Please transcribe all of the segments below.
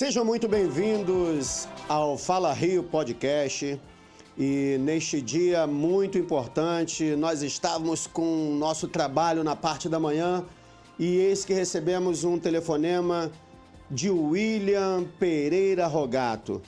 Sejam muito bem-vindos ao Fala Rio Podcast. E neste dia muito importante, nós estávamos com o nosso trabalho na parte da manhã e eis que recebemos um telefonema de William Pereira Rogato.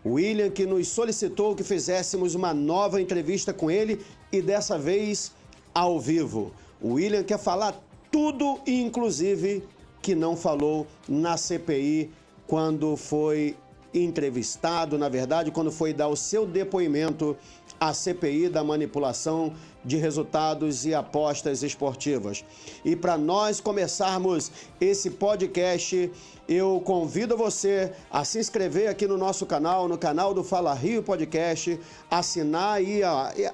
William que nos solicitou que fizéssemos uma nova entrevista com ele e dessa vez ao vivo. O William quer falar tudo, inclusive que não falou na CPI quando foi entrevistado, na verdade, quando foi dar o seu depoimento à CPI da manipulação de resultados e apostas esportivas. E para nós começarmos esse podcast, eu convido você a se inscrever aqui no nosso canal, no canal do Fala Rio Podcast, assinar e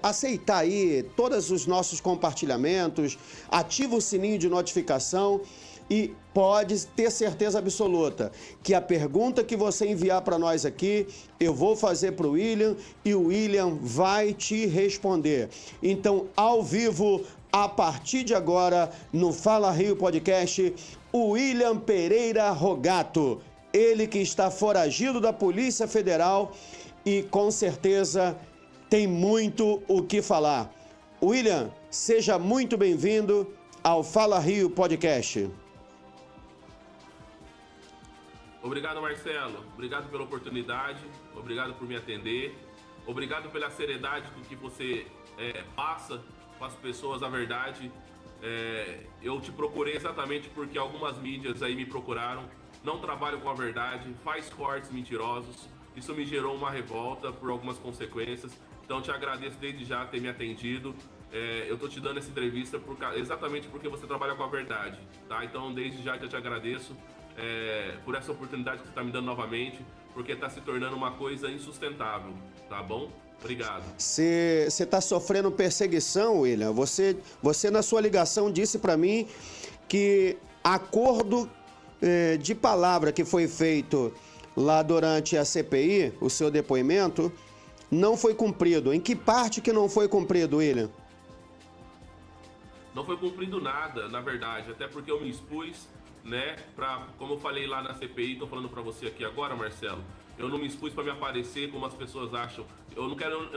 aceitar aí todos os nossos compartilhamentos, ativa o sininho de notificação. E pode ter certeza absoluta que a pergunta que você enviar para nós aqui, eu vou fazer para o William e o William vai te responder. Então, ao vivo, a partir de agora, no Fala Rio Podcast, o William Pereira Rogato. Ele que está foragido da Polícia Federal e com certeza tem muito o que falar. William, seja muito bem-vindo ao Fala Rio Podcast. Obrigado, Marcelo. Obrigado pela oportunidade. Obrigado por me atender. Obrigado pela seriedade com que você passa para as pessoas a verdade. Eu te procurei exatamente porque algumas mídias aí me procuraram. Não trabalho com a verdade, faz cortes mentirosos. Isso me gerou uma revolta por algumas consequências. Então, te agradeço desde já ter me atendido. Eu tô te dando essa entrevista exatamente porque você trabalha com a verdade, tá? Então, desde já eu te agradeço. Por essa oportunidade que você está me dando novamente, porque está se tornando uma coisa insustentável, tá bom? Obrigado. Você está sofrendo perseguição, William? Você na sua ligação disse para mim que acordo de palavra que foi feito lá durante a CPI, o seu depoimento, não foi cumprido. Em que parte que não foi cumprido, William? Não foi cumprido nada, na verdade, até porque eu me expus, né, como eu falei lá na CPI, tô falando pra você aqui agora, Marcelo, eu não me expus pra me aparecer como as pessoas acham. Eu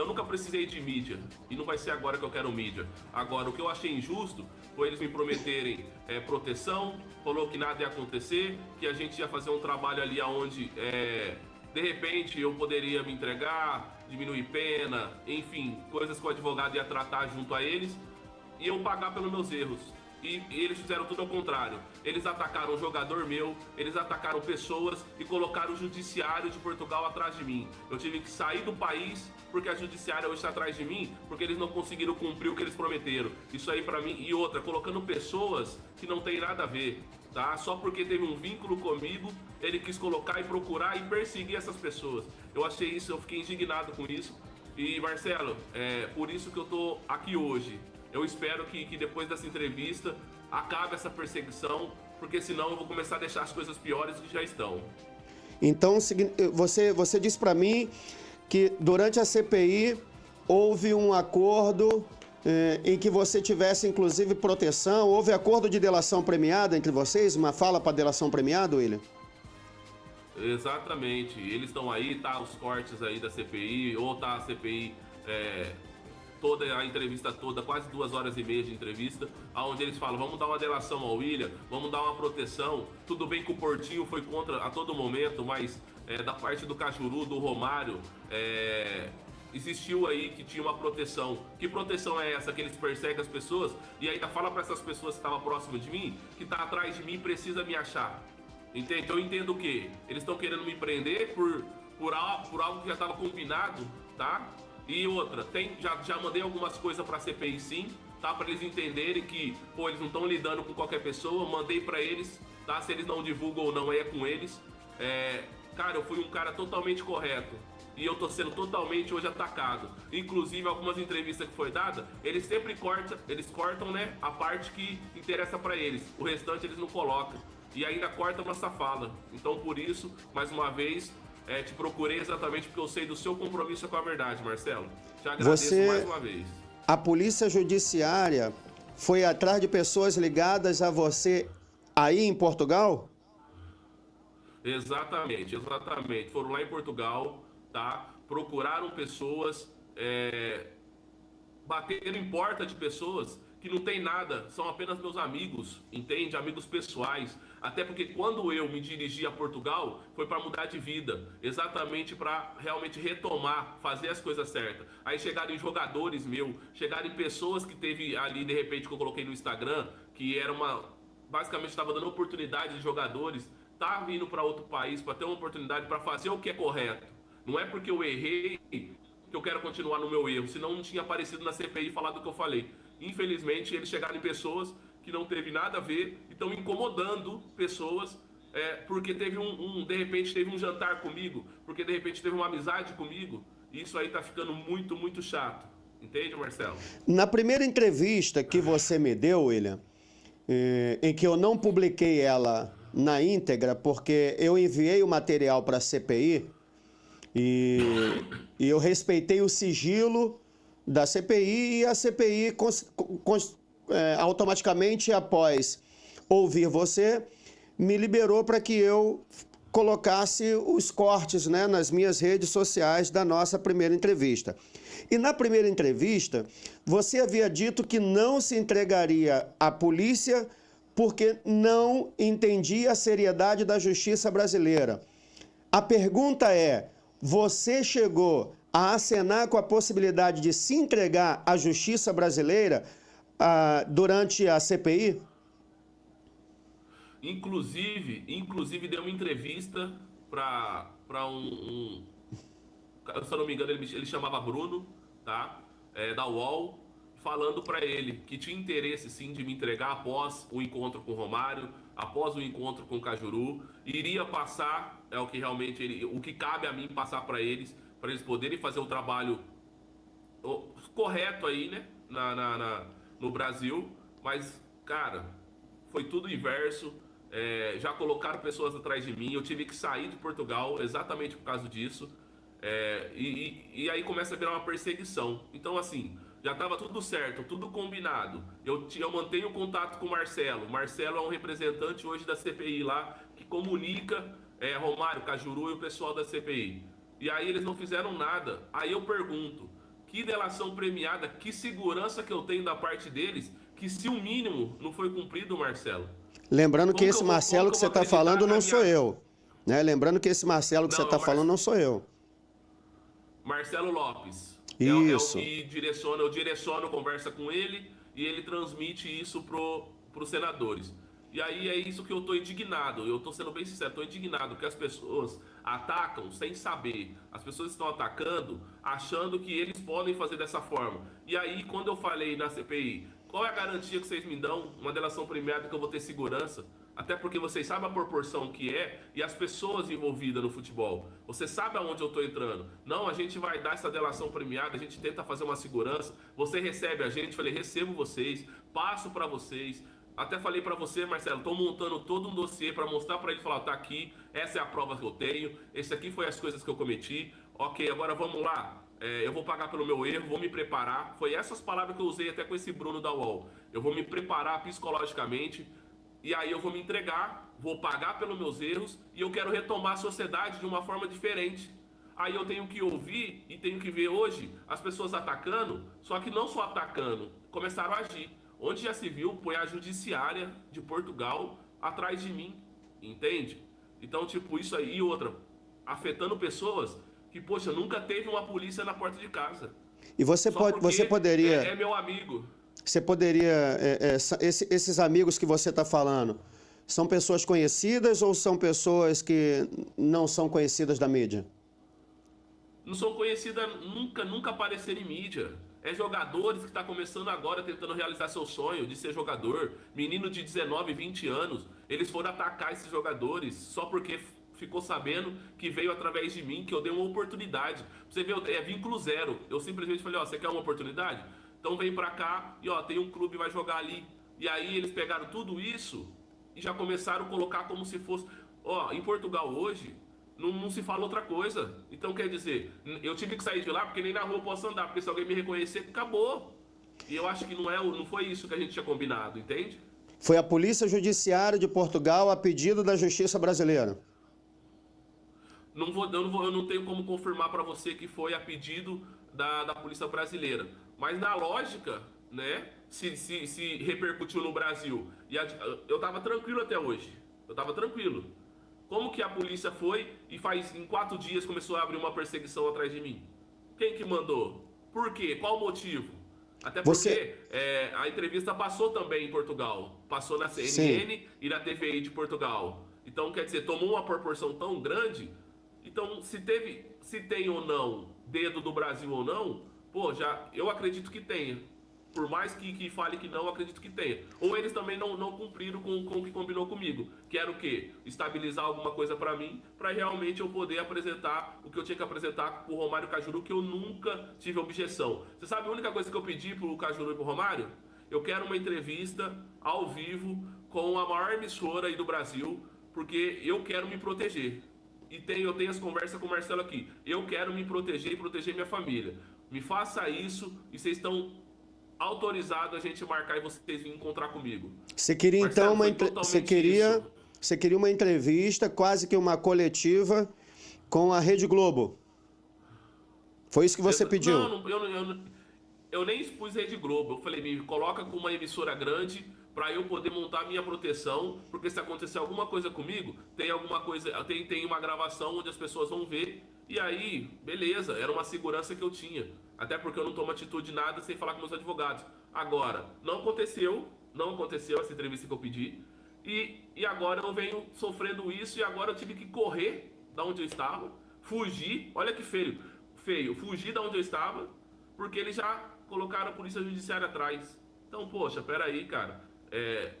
nunca precisei de mídia, e não vai ser agora que eu quero mídia. Agora, o que eu achei injusto foi eles me prometerem proteção, falou que nada ia acontecer, que a gente ia fazer um trabalho ali onde, de repente, eu poderia me entregar, diminuir pena, enfim, coisas que o advogado ia tratar junto a eles, e eu pagar pelos meus erros. E eles fizeram tudo ao contrário. Eles atacaram um jogador meu, eles atacaram pessoas e colocaram o judiciário de Portugal atrás de mim. Eu tive que sair do país porque a judiciária hoje está atrás de mim, porque eles não conseguiram cumprir o que eles prometeram. Isso aí pra mim, e outra, colocando pessoas que não tem nada a ver, tá? Só porque teve um vínculo comigo, ele quis colocar e procurar e perseguir essas pessoas. Eu achei isso, eu fiquei indignado com isso. E Marcelo, por isso que eu tô aqui hoje. Eu espero que depois dessa entrevista acabe essa perseguição, porque senão eu vou começar a deixar as coisas piores do que já estão. Então, você disse para mim que durante a CPI houve um acordo em que você tivesse, inclusive, proteção. Houve acordo de delação premiada entre vocês? Uma fala para delação premiada, William? Exatamente. Eles estão aí, tá os cortes aí da CPI, ou tá a CPI... toda a entrevista toda, quase 2h30 de entrevista, onde eles falam, vamos dar uma delação ao William, vamos dar uma proteção. Tudo bem que o Portinho foi contra a todo momento, mas da parte do Cajuru, do Romário, existiu aí que tinha uma proteção. Que proteção é essa? Que eles perseguem as pessoas e ainda fala para essas pessoas que estavam próximas de mim, que está atrás de mim, precisa me achar. Entende? Então eu entendo o quê? Eles estão querendo me prender por algo que já estava combinado, tá? E outra, já mandei algumas coisas pra CPI sim, tá? Pra eles entenderem que, eles não estão lidando com qualquer pessoa, mandei pra eles, tá? Se eles não divulgam ou não, aí é com eles. Cara, eu fui um cara totalmente correto e eu tô sendo totalmente hoje atacado. Inclusive, algumas entrevistas que foi dada, eles sempre cortam, né, a parte que interessa pra eles. O restante eles não colocam. E ainda cortam nossa fala. Então, por isso, mais uma vez... te procurei exatamente porque eu sei do seu compromisso com a verdade, Marcelo. Te agradeço mais uma vez. A Polícia Judiciária foi atrás de pessoas ligadas a você aí em Portugal? Exatamente, exatamente. Foram lá em Portugal, tá? Procuraram pessoas, bateram em porta de pessoas que não tem nada, são apenas meus amigos, entende? Amigos pessoais. Até porque quando eu me dirigi a Portugal, foi para mudar de vida, exatamente para realmente retomar, fazer as coisas certas. Aí chegaram em jogadores meus, chegaram em pessoas que teve ali, de repente, que eu coloquei no Instagram, que era basicamente estava dando oportunidade de jogadores, tá vindo para outro país para ter uma oportunidade para fazer o que é correto. Não é porque eu errei que eu quero continuar no meu erro, senão não tinha aparecido na CPI e falado o que eu falei. Infelizmente, eles chegaram em pessoas que não teve nada a ver e estão incomodando pessoas, porque teve de repente teve um jantar comigo, porque de repente teve uma amizade comigo, e isso aí tá ficando muito, muito chato. Entende, Marcelo? Na primeira entrevista que você me deu, William, em que eu não publiquei ela na íntegra, porque eu enviei o material para a CPI e eu respeitei o sigilo da CPI e a CPI automaticamente, após ouvir você, me liberou para que eu colocasse os cortes, né, nas minhas redes sociais da nossa primeira entrevista. E na primeira entrevista, você havia dito que não se entregaria à polícia porque não entendia a seriedade da justiça brasileira. A pergunta é, você chegou a acenar com a possibilidade de se entregar à justiça brasileira durante a CPI? Inclusive deu uma entrevista para se eu não me engano, ele chamava Bruno, tá? Da UOL, falando para ele que tinha interesse sim de me entregar após o encontro com o Romário, após o encontro com o Cajuru, iria passar, o que realmente o que cabe a mim passar para eles poderem fazer o trabalho correto aí, né, no Brasil. Mas, cara, foi tudo inverso. Já colocaram pessoas atrás de mim, eu tive que sair de Portugal exatamente por causa disso. E aí começa a virar uma perseguição. Então, assim, já estava tudo certo, tudo combinado. Eu mantenho contato com o Marcelo. O Marcelo é um representante hoje da CPI lá, que comunica Romário, Cajuru e o pessoal da CPI. E aí eles não fizeram nada. Aí eu pergunto, que delação premiada, que segurança que eu tenho da parte deles, que se o mínimo não foi cumprido, Marcelo? Lembrando que esse Marcelo que você está falando não sou eu. Né? Lembrando que esse Marcelo que você está falando não sou eu. Marcelo Lopes. Isso. É o que direciona, eu direciono, conversa com ele e ele transmite isso pros senadores. E aí é isso que eu tô indignado, eu tô sendo bem sincero, tô indignado, porque as pessoas atacam sem saber. As pessoas estão atacando achando que eles podem fazer dessa forma. E aí, quando eu falei na CPI, qual é a garantia que vocês me dão, uma delação premiada, que eu vou ter segurança? Até porque vocês sabem a proporção que é e as pessoas envolvidas no futebol. Você sabe aonde eu estou entrando. Não, a gente vai dar essa delação premiada, a gente tenta fazer uma segurança. Você recebe a gente, falei, recebo vocês, passo para vocês. Até falei para você, Marcelo, estou montando todo um dossiê para mostrar para ele, falar, tá aqui, essa é a prova que eu tenho, esse aqui foi as coisas que eu cometi. Ok, agora vamos lá. Eu vou pagar pelo meu erro, vou me preparar. Foi essas palavras que eu usei até com esse Bruno da UOL. Eu vou me preparar psicologicamente. E aí eu vou me entregar, vou pagar pelos meus erros e eu quero retomar a sociedade de uma forma diferente. Aí eu tenho que ouvir e tenho que ver hoje as pessoas atacando, só que não só atacando, começaram a agir. Onde já se viu, põe a judiciária de Portugal atrás de mim, entende? Então, tipo, isso aí e outra, afetando pessoas que, poxa, nunca teve uma polícia na porta de casa. E você poderia... É meu amigo. Você poderia... esses amigos que você está falando, são pessoas conhecidas ou são pessoas que não são conhecidas da mídia? Não são conhecidas, nunca apareceram em mídia. É jogadores que estão começando agora, tentando realizar seu sonho de ser jogador. Menino de 19, 20 anos. Eles foram atacar esses jogadores só porque ficou sabendo que veio através de mim, que eu dei uma oportunidade. Você vê, é vínculo zero. Eu simplesmente falei, ó, você quer uma oportunidade? Então vem pra cá e ó, tem um clube, vai jogar ali. E aí eles pegaram tudo isso e já começaram a colocar como se fosse... Ó, em Portugal hoje, não se fala outra coisa. Então quer dizer, eu tive que sair de lá porque nem na rua eu posso andar, porque se alguém me reconhecer, acabou. E eu acho que não foi isso que a gente tinha combinado, entende? Foi a Polícia Judiciária de Portugal a pedido da Justiça Brasileira. eu não tenho como confirmar para você que foi a pedido da polícia brasileira. Mas na lógica, né? Se repercutiu no Brasil. Eu tava tranquilo até hoje. Eu tava tranquilo. Como que a polícia foi e em 4 dias começou a abrir uma perseguição atrás de mim? Quem que mandou? Por quê? Qual o motivo? Até porque a entrevista passou também em Portugal. Passou na CNN Sim. e na TVI de Portugal. Então, quer dizer, tomou uma proporção tão grande. Então, se tem ou não dedo do Brasil ou não, pô, eu acredito que tenha. Por mais que fale que não, eu acredito que tenha. Ou eles também não cumpriram com o que combinou comigo. Que era o quê? Estabilizar alguma coisa pra mim, pra realmente eu poder apresentar o que eu tinha que apresentar pro Romário Cajuru, que eu nunca tive objeção. Você sabe a única coisa que eu pedi pro Cajuru e pro Romário? Eu quero uma entrevista ao vivo com a maior emissora aí do Brasil, porque eu quero me proteger. Eu tenho as conversas com o Marcelo aqui. Eu quero me proteger e proteger minha família. Me faça isso e vocês estão autorizado a gente marcar e vocês virem encontrar comigo. Você queria Marcelo, então você queria uma entrevista, quase que uma coletiva com a Rede Globo. Foi isso que você pediu? Eu nem expus Rede Globo. Eu falei, me coloca com uma emissora grande para eu poder montar minha proteção, porque se acontecer alguma coisa comigo, tem uma gravação onde as pessoas vão ver. E aí, beleza, era uma segurança que eu tinha. Até porque eu não tomo atitude de nada sem falar com meus advogados. Agora, não aconteceu essa entrevista que eu pedi. E agora eu venho sofrendo isso e agora eu tive que correr da onde eu estava, fugir, olha que feio, fugir da onde eu estava, porque eles já colocaram a polícia judiciária atrás. Então, poxa, peraí, cara,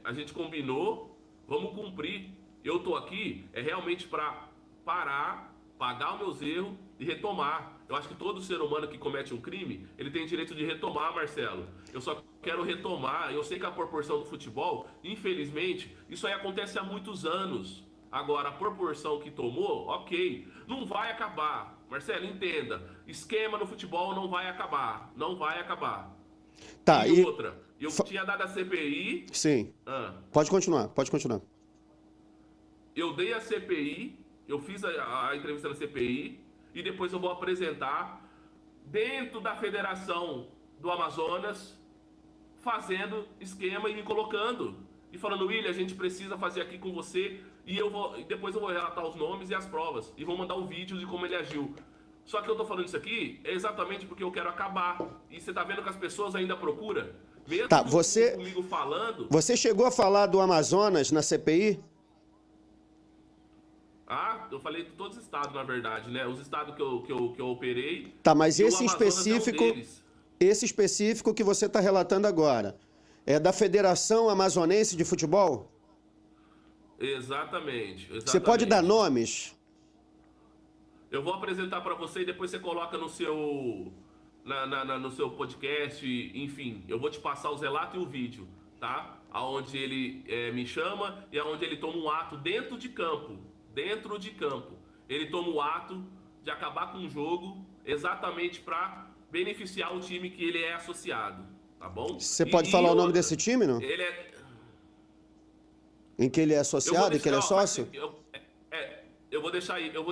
a gente combinou, vamos cumprir. Eu tô aqui realmente para parar, pagar os meus erros e retomar. Eu acho que todo ser humano que comete um crime, ele tem direito de retomar, Marcelo. Eu só quero retomar. Eu sei que a proporção do futebol, infelizmente, isso aí acontece há muitos anos. Agora, a proporção que tomou, ok, não vai acabar. Marcelo, entenda. Esquema no futebol não vai acabar. Não vai acabar. Tá, e outra, eu tinha dado a CPI... Sim. Pode continuar. Eu dei a CPI, eu fiz a entrevista na CPI, e depois eu vou apresentar dentro da Federação do Amazonas, fazendo esquema e me colocando. E falando, William, a gente precisa fazer aqui com você. E depois eu vou relatar os nomes e as provas. E vou mandar o vídeo de como ele agiu. Só que eu tô falando isso aqui exatamente porque eu quero acabar. E você tá vendo que as pessoas ainda procuram? Mesmo comigo falando... Você chegou a falar do Amazonas na CPI? Eu falei de todos os estados, na verdade, né? Os estados que eu operei... Tá, mas esse específico que você está relatando agora, é da Federação Amazonense de Futebol? Exatamente. Você pode dar nomes? Eu vou apresentar para você e depois você coloca no seu... no seu podcast, enfim. Eu vou te passar os relatos e o vídeo, tá? Aonde ele me chama e aonde ele toma um ato dentro de campo. Dentro de campo. Ele toma o ato de acabar com o jogo exatamente para beneficiar o time que ele é associado, tá bom? Você pode falar o nome desse time, não? Em que ele é associado e que ele é sócio? Eu vou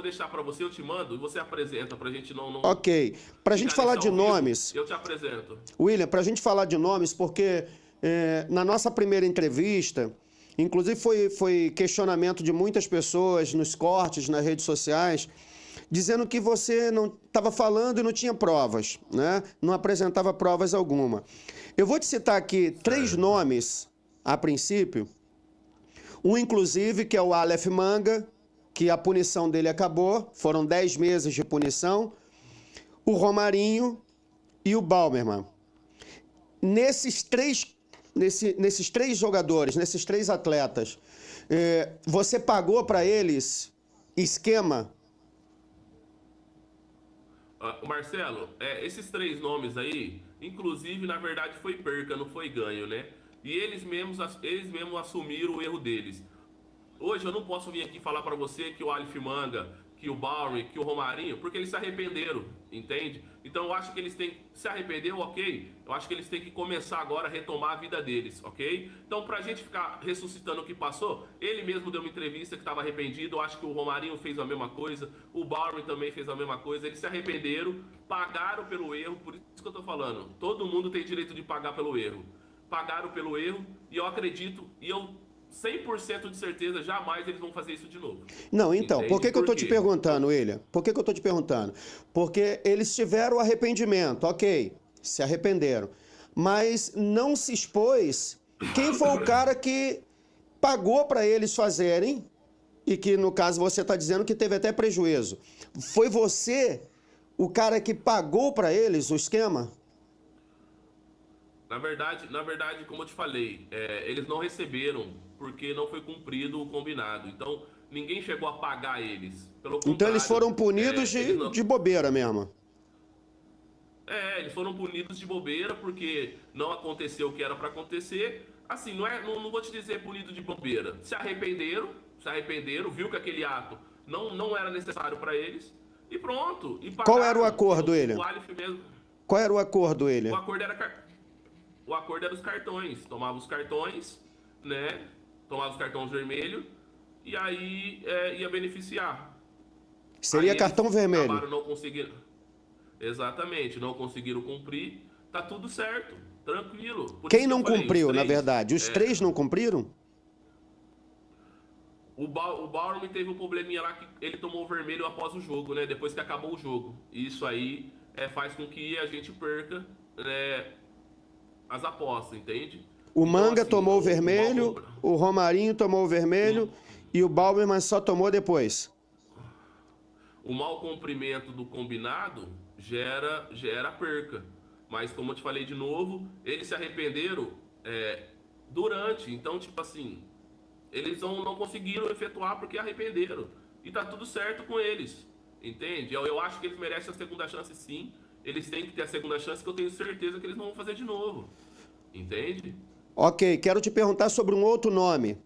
deixar para você, eu te mando e você apresenta pra gente não... Ok. Pra gente falar de nomes... Eu te apresento. William, pra gente falar de nomes, porque na nossa primeira entrevista... Inclusive foi questionamento de muitas pessoas nos cortes, nas redes sociais, dizendo que você não estava falando e não tinha provas, né? Não apresentava provas alguma. Eu vou te citar aqui 3 nomes, a princípio. Um, inclusive, que é o Aleph Manga, que a punição dele acabou, foram 10 meses de punição. O Romarinho e o Baumerman. Nesses 3 jogadores, nesses 3 atletas, você pagou para eles esquema? Marcelo, esses 3 nomes aí, inclusive, na verdade, foi perca, não foi ganho, né? E eles mesmos assumiram o erro deles. Hoje eu não posso vir aqui falar para você que o Aleph Manga, que o Bauer, que o Romarinho, porque eles se arrependeram, entende? Então eu acho que eles têm que se arrepender, ok? Eu acho que eles têm que começar agora a retomar a vida deles, ok? Então pra gente ficar ressuscitando o que passou, ele mesmo deu uma entrevista que estava arrependido, eu acho que o Romarinho fez a mesma coisa, o Bauer também fez a mesma coisa, eles se arrependeram, pagaram pelo erro, por isso que eu tô falando, todo mundo tem direito de pagar pelo erro. Pagaram pelo erro e eu acredito, e eu 100% de certeza, jamais eles vão fazer isso de novo. Não, então, Entende? por que eu Por estou te quê? perguntando, William? Por que eu estou te perguntando? Porque eles tiveram arrependimento, ok, se arrependeram, mas não se expôs quem foi o cara que pagou para eles fazerem e que, no caso, você está dizendo que teve até prejuízo. Foi você o cara que pagou para eles o esquema? Na verdade, como eu te falei, eles não receberam porque não foi cumprido o combinado. Então, ninguém chegou a pagar eles. Pelo contrário, Então eles foram punidos eles não- de bobeira mesmo. eles foram punidos de bobeira porque não aconteceu o que era para acontecer. Assim, não vou te dizer punido de bobeira. Se arrependeram, viu que aquele ato não era necessário para eles e pronto. E pagaram. Qual era o acordo, William? O Aleph mesmo. Qual era o acordo, William? O acordo era os cartões. Tomava os cartões, né? Tomava os cartões vermelhos e aí ia beneficiar. Seria Aí cartão eles vermelho. acabaram não conseguindo. Exatamente, não conseguiram cumprir. Tá tudo certo, tranquilo. Por Quem isso que não eu falei, os cumpriu, na três, verdade? Os três não cumpriram? O Bauer teve um probleminha lá que ele tomou o vermelho após o jogo, né? Depois que acabou o jogo. E isso aí faz com que a gente perca as apostas, entende? O Então, Manga assim, tomou o vermelho, Bauer- o Romarinho tomou o vermelho e o Bauerman só tomou depois. o mau cumprimento do combinado gera perca. Mas como eu te falei de novo, eles se arrependeram durante. Então, tipo assim, eles não conseguiram efetuar porque arrependeram. E tá tudo certo com eles. Entende? Eu acho que eles merecem a segunda chance, sim. Eles têm que ter a segunda chance, que eu tenho certeza que eles não vão fazer de novo. Entende? Ok, quero te perguntar sobre um outro nome.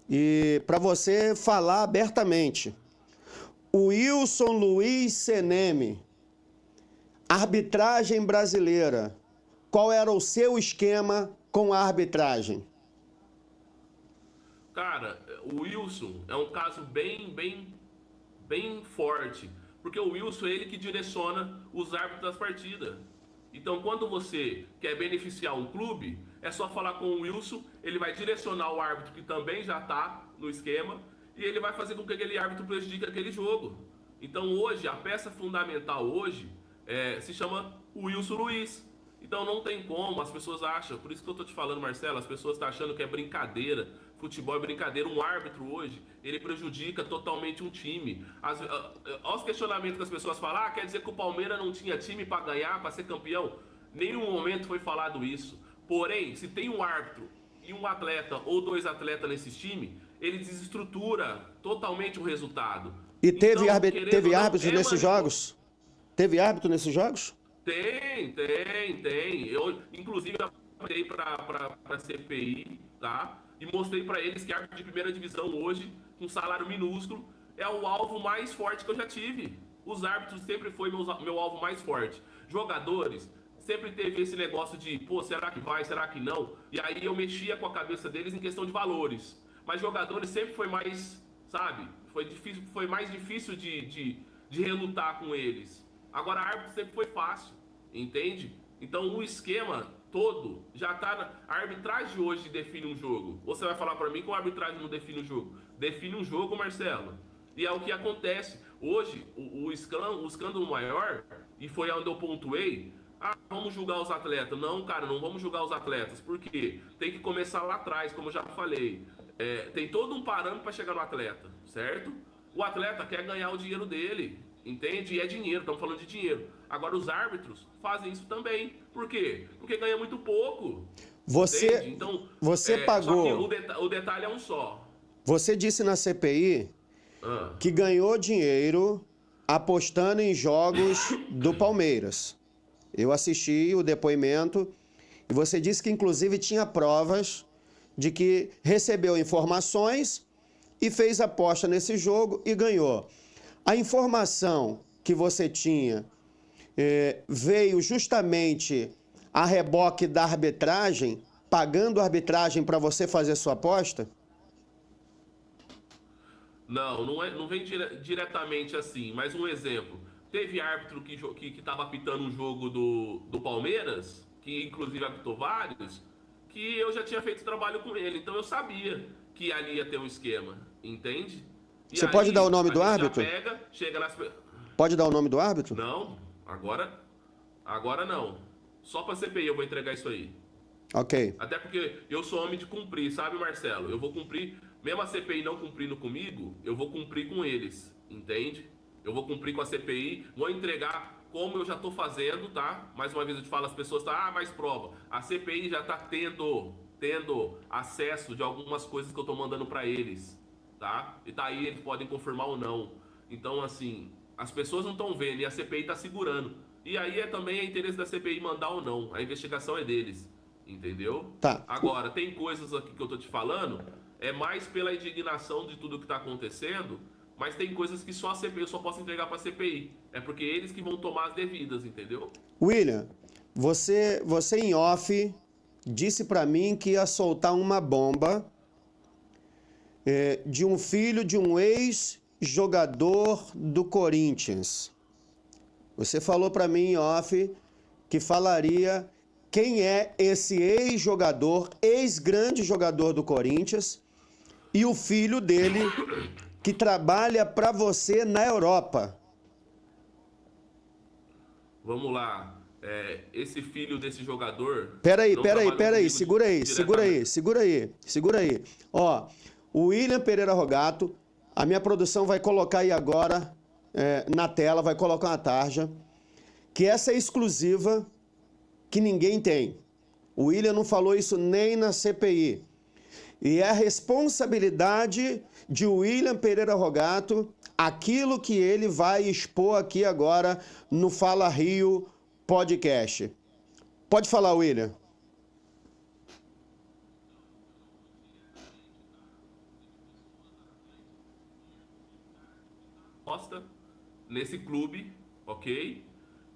E para você falar abertamente. O Wilson Luiz Seneme, arbitragem brasileira. Qual era o seu esquema com a arbitragem? Cara, o Wilson é um caso bem forte. Porque o Wilson é ele que direciona os árbitros das partidas. Então, quando você quer beneficiar um clube, é só falar com o Wilson, ele vai direcionar o árbitro que também já está no esquema e ele vai fazer com que aquele árbitro prejudique aquele jogo. Então, hoje, a peça fundamental hoje se chama Wilson Luiz. Então, não tem como, as pessoas acham, por isso que eu tô te falando, Marcelo, as pessoas estão achando que é brincadeira. Futebol é brincadeira. Um árbitro hoje, ele prejudica totalmente um time. Olha os questionamentos que as pessoas falam. Quer dizer que o Palmeiras não tinha time para ganhar, para ser campeão? Nenhum momento foi falado isso. Porém, se tem um árbitro e um atleta ou dois atletas nesse time, ele desestrutura totalmente o resultado. E teve, Então, teve árbitros nesses jogos? Teve árbitro nesses jogos? Tem. Eu, inclusive, apresentei para a CPI, tá? E mostrei para eles que árbitro de primeira divisão hoje, com salário minúsculo, é o alvo mais forte que eu já tive. Os árbitros sempre foi meu alvo mais forte. Jogadores, sempre teve esse negócio de, será que vai, será que não? E aí eu mexia com a cabeça deles em questão de valores. Mas jogadores sempre foi mais, sabe? Foi mais difícil de relutar com eles. Agora, árbitro sempre foi fácil, entende? Então, o esquema todo já tá a arbitragem hoje define um jogo. Ou você vai falar para mim que a arbitragem não define o jogo? Define um jogo, Marcelo. E é o que acontece. Hoje, o escândalo maior, e foi onde eu pontuei, vamos julgar os atletas. Não, cara, não vamos julgar os atletas. Por quê? Tem que começar lá atrás, como eu já falei. Tem todo um parâmetro para chegar no atleta, certo? O atleta quer ganhar o dinheiro dele, entende? E é dinheiro, estamos falando de dinheiro. Agora, os árbitros fazem isso também. Por quê? Porque ganha muito pouco. Você, então, você pagou... Só que o detalhe é um só. Você disse na CPI que ganhou dinheiro apostando em jogos do Palmeiras. Eu assisti o depoimento e você disse que, inclusive, tinha provas de que recebeu informações e fez aposta nesse jogo e ganhou. A informação que você tinha veio justamente a reboque da arbitragem, pagando a arbitragem para você fazer sua aposta? Não vem diretamente assim, mas um exemplo. Teve árbitro que estava apitando um jogo do Palmeiras, que inclusive apitou vários, que eu já tinha feito trabalho com ele, então eu sabia que ali ia ter um esquema, entende? E Você aí, pode dar o nome do a gente árbitro? já pega, chega nas... Pode dar o nome do árbitro? Não, agora não. Só pra CPI eu vou entregar isso aí. Ok. Até porque eu sou homem de cumprir, sabe, Marcelo? Eu vou cumprir, mesmo a CPI não cumprindo comigo, eu vou cumprir com eles, entende? Eu vou cumprir com a CPI, vou entregar como eu já tô fazendo, tá? Mais uma vez eu te falo, as pessoas tá, mais prova. A CPI já tá tendo acesso de algumas coisas que eu tô mandando pra eles, tá? E tá aí, eles podem confirmar ou não. Então, assim, as pessoas não estão vendo e a CPI tá segurando. E aí também é interesse da CPI mandar ou não. A investigação é deles. Entendeu? Tá. Agora, tem coisas aqui que eu tô te falando, é mais pela indignação de tudo que tá acontecendo, mas tem coisas que só a CPI, eu só posso entregar pra CPI. É porque eles que vão tomar as devidas, entendeu? William, você em off disse pra mim que ia soltar uma bomba de um filho de um ex-jogador do Corinthians. Você falou pra mim em off que falaria quem é esse ex-jogador, ex-grande jogador do Corinthians e o filho dele que trabalha para você na Europa. Vamos lá. Esse filho desse jogador... Peraí, segura aí. Ó, o William Pereira Rogato, a minha produção vai colocar aí agora na tela, vai colocar uma tarja, que essa é exclusiva, que ninguém tem. O William não falou isso nem na CPI. E é a responsabilidade de William Pereira Rogato aquilo que ele vai expor aqui agora no Fala Rio Podcast. Pode falar, William. Nesse clube, ok?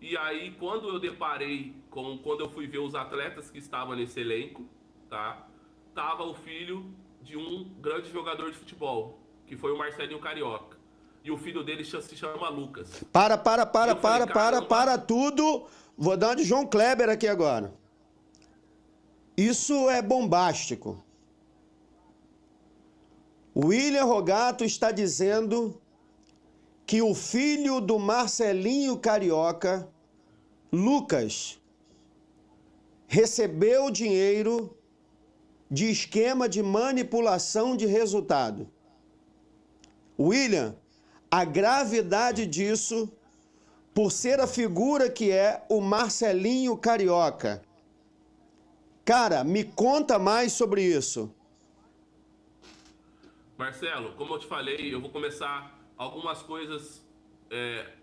E aí, quando eu deparei quando eu fui ver os atletas que estavam nesse elenco, tá? Tava o filho de um grande jogador de futebol, que foi o Marcelinho Carioca. E o filho dele se chama Lucas. Para tudo. Vou dar uma de João Kleber aqui agora. Isso é bombástico. O William Rogato está dizendo que o filho do Marcelinho Carioca, Lucas, recebeu dinheiro de esquema de manipulação de resultado. William, a gravidade disso, por ser a figura que é o Marcelinho Carioca. Cara, me conta mais sobre isso. Marcelo, como eu te falei, eu vou começar algumas coisas,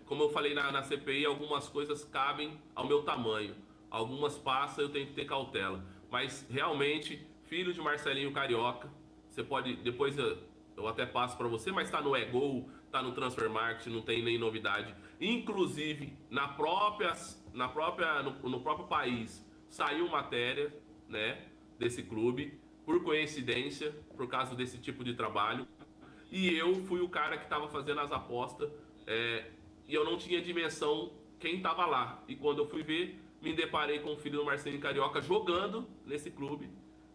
como eu falei na CPI, algumas coisas cabem ao meu tamanho. Algumas passam, eu tenho que ter cautela. Mas, realmente, filho de Marcelinho Carioca, você pode, depois eu até passo para você, mas tá no Egol, tá no Transfer Market, não tem nem novidade. Inclusive, no próprio país, saiu matéria, né, desse clube, por coincidência, por causa desse tipo de trabalho. E eu fui o cara que estava fazendo as apostas, e eu não tinha dimensão quem estava lá. E quando eu fui ver, me deparei com o filho do Marcelinho Carioca jogando nesse clube,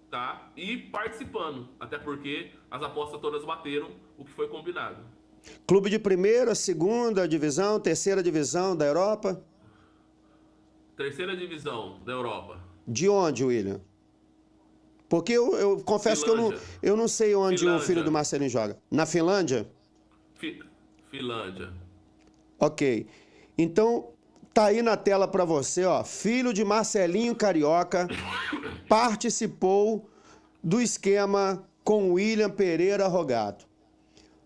tá? E participando, até porque as apostas todas bateram o que foi combinado. Clube de primeira, segunda divisão, terceira divisão da Europa? Terceira divisão da Europa. De onde, William? Porque eu confesso Finlândia. Que eu não sei onde Finlândia. o filho do Marcelinho joga. Na Finlândia? Finlândia. Ok. Então, tá aí na tela para você, ó. Filho de Marcelinho Carioca participou do esquema com William Pereira Rogato.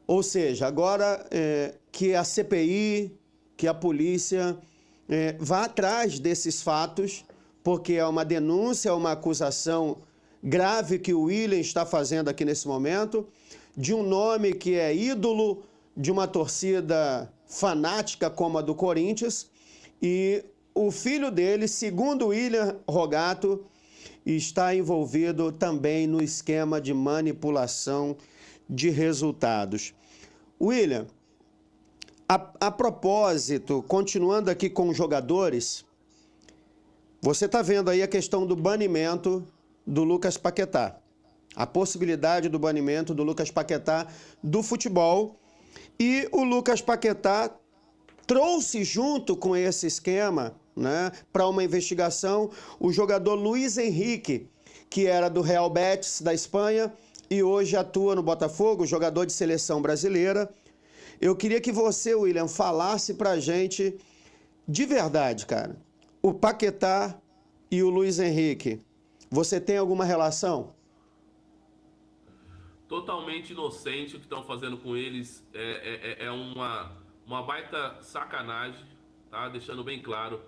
Ou seja, agora que a CPI, que a polícia vá atrás desses fatos, porque é uma denúncia, é uma acusação grave que o William está fazendo aqui nesse momento, de um nome que é ídolo de uma torcida fanática como a do Corinthians, e o filho dele, segundo o William Rogato, está envolvido também no esquema de manipulação de resultados. William, a propósito, continuando aqui com os jogadores, você está vendo aí a questão do banimento do Lucas Paquetá. A possibilidade do banimento do Lucas Paquetá do futebol. E o Lucas Paquetá trouxe junto com esse esquema, né, para uma investigação, o jogador Luiz Henrique, que era do Real Betis da Espanha e hoje atua no Botafogo, jogador de seleção brasileira. Eu queria que você, William, falasse pra gente de verdade, cara. O Paquetá e o Luiz Henrique, você tem alguma relação? Totalmente inocente o que estão fazendo com eles. É uma baita sacanagem, tá? Deixando bem claro.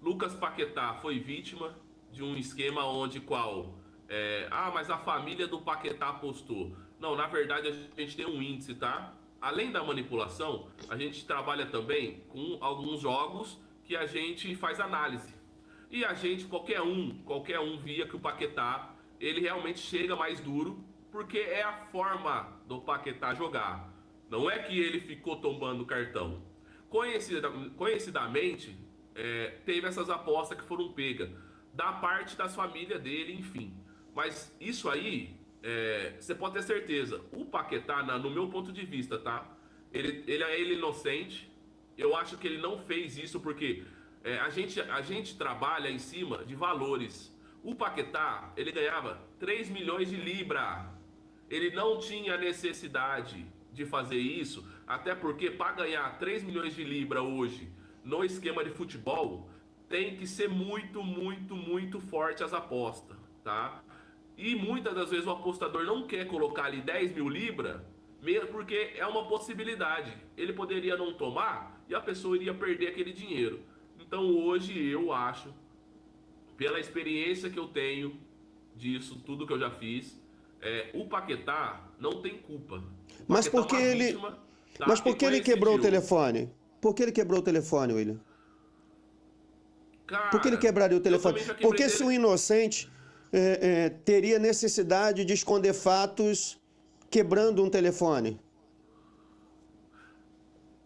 Lucas Paquetá foi vítima de um esquema onde mas a família do Paquetá apostou. Não, na verdade a gente tem um índice, tá? Além da manipulação, a gente trabalha também com alguns jogos que a gente faz análise. E a gente, qualquer um via que o Paquetá, ele realmente chega mais duro, porque é a forma do Paquetá jogar. Não é que ele ficou tombando cartão. Conhecidamente, teve essas apostas que foram pegas, da parte das famílias dele, enfim. Mas isso aí, você pode ter certeza. O Paquetá, no meu ponto de vista, tá? Ele é inocente. Eu acho que ele não fez isso porque a gente trabalha em cima de valores. O Paquetá, ele ganhava 3 milhões de libras. Ele não tinha necessidade de fazer isso, até porque para ganhar 3 milhões de libras hoje, no esquema de futebol, tem que ser muito, muito, muito forte as apostas, tá? E muitas das vezes o apostador não quer colocar ali 10 mil libras, mesmo porque é uma possibilidade. Ele poderia não tomar e a pessoa iria perder aquele dinheiro. Então hoje eu acho, pela experiência que eu tenho disso, tudo que eu já fiz, o Paquetá não tem culpa. Mas por que ele, mas por que ele quebrou o telefone? Por que ele quebrou o telefone, William? Cara, por que ele quebraria o telefone? Porque se um inocente teria necessidade de esconder fatos quebrando um telefone?